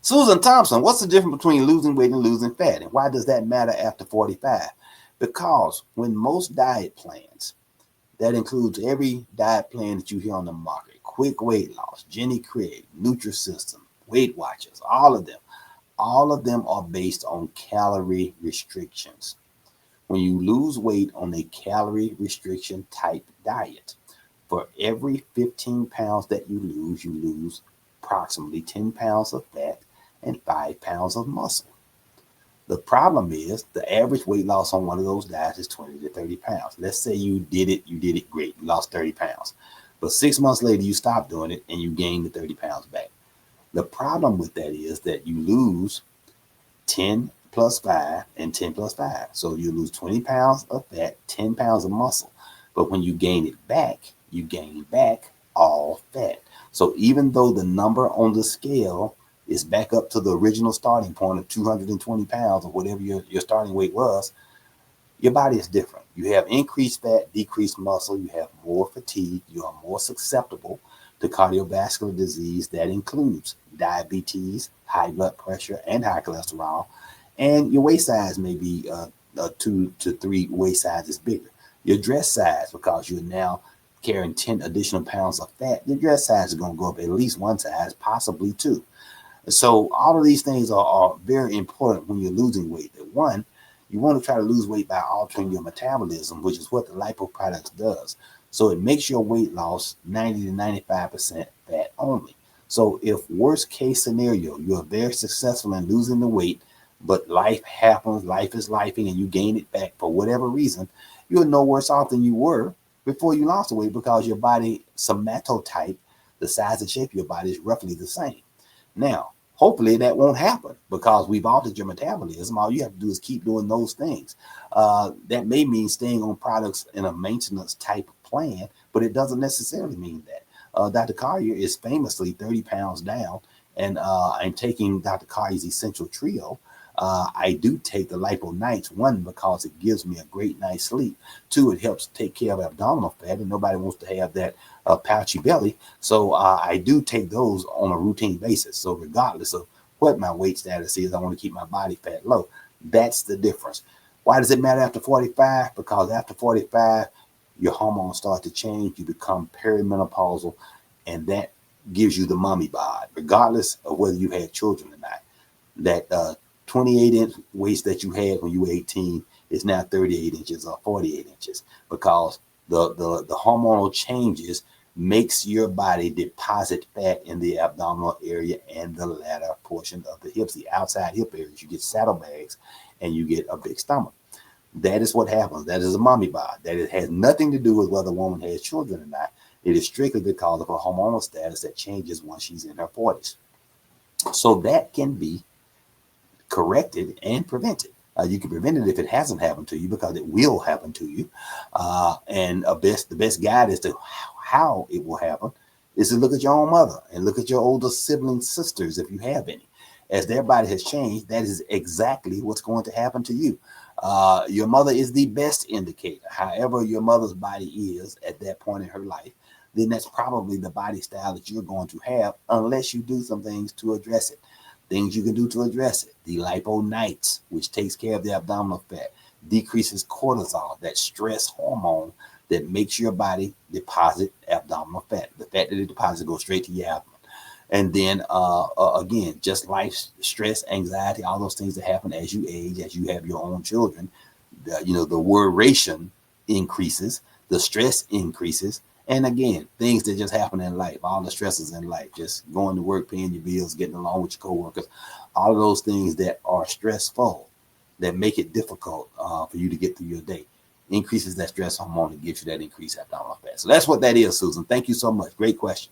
Susan Thompson, what's the difference between losing weight and losing fat? And why does that matter after 45? Because when most diet plans, that includes every diet plan that you hear on the market, quick weight loss, Jenny Craig, Nutrisystem, Weight Watchers, all of them are based on calorie restrictions. When you lose weight on a calorie restriction type diet, for every 15 pounds that you lose approximately 10 pounds of fat and 5 pounds of muscle. The problem is the average weight loss on one of those diets is 20 to 30 pounds. Let's say you did it great. You lost 30 pounds. But 6 months later, you stopped doing it and you gained the 30 pounds back. The problem with that is that you lose 10 plus 5 and 10 plus 5. So you lose 20 pounds of fat, 10 pounds of muscle. But when you gain it back, you gain back all fat. So even though the number on the scale is back up to the original starting point of 220 pounds or whatever your starting weight was, your body is different. You have increased fat, decreased muscle, you have more fatigue, you are more susceptible to cardiovascular disease. That includes diabetes, high blood pressure, and high cholesterol. And your waist size may be 2 to 3 waist sizes bigger. Your dress size, because you're now carrying 10 additional pounds of fat, your dress size is going to go up at least 1 size, possibly 2. So all of these things are very important when you're losing weight. One, you want to try to lose weight by altering your metabolism, which is what the lipo products does. So it makes your weight loss 90 to 95% fat only. So if worst case scenario, you're very successful in losing the weight, but life happens, life is lifing, and you gain it back for whatever reason, you're no worse off than you were before you lost the weight, because your body somatotype, the size and shape of your body, is roughly the same. Now, hopefully that won't happen because we've altered your metabolism. All you have to do is keep doing those things. That may mean staying on products in a maintenance type of plan, but it doesn't necessarily mean that. Dr. Collier is famously 30 pounds down, and I'm taking Dr. Collier's Essential Trio. I do take the Lipo Nights, one, because it gives me a great night's sleep. Two, it helps take care of abdominal fat, and nobody wants to have that pouchy belly. So I do take those on a routine basis. So regardless of what my weight status is, I want to keep my body fat low. That's the difference. Why does it matter after 45? Because after 45, your hormones start to change. You become perimenopausal, and that gives you the mommy bod, regardless of whether you had children or not. That 28-inch waist that you had when you were 18 is now 38 inches or 48 inches, because the hormonal changes makes your body deposit fat in the abdominal area and the latter portion of the hips, the outside hip areas. You get saddlebags and you get a big stomach. That is what happens. That is a mommy bod. That it has nothing to do with whether a woman has children or not. It is strictly because of her hormonal status that changes once she's in her 40s. So that can be corrected and prevented. You can prevent it if it hasn't happened to you, because it will happen to you. And the best guide as to how it will happen is to look at your own mother and look at your older sibling sisters, if you have any. As their body has changed, that is exactly what's going to happen to you. Your mother is the best indicator. However your mother's body is at that point in her life, then that's probably the body style that you're going to have, unless you do some things to address it. Things you can do to address it: the Lipo Nights, which takes care of the abdominal fat, decreases cortisol, that stress hormone that makes your body deposit abdominal fat. The fat that it deposits goes straight to your abdomen. And then again, just life stress, anxiety, all those things that happen as you age, as you have your own children. The worration increases, the stress increases. And again, things that just happen in life, all the stresses in life, just going to work, paying your bills, getting along with your coworkers, all of those things that are stressful, that make it difficult for you to get through your day, increases that stress hormone and gives you that increased abdominal fat. So that's what that is, Susan. Thank you so much. Great question.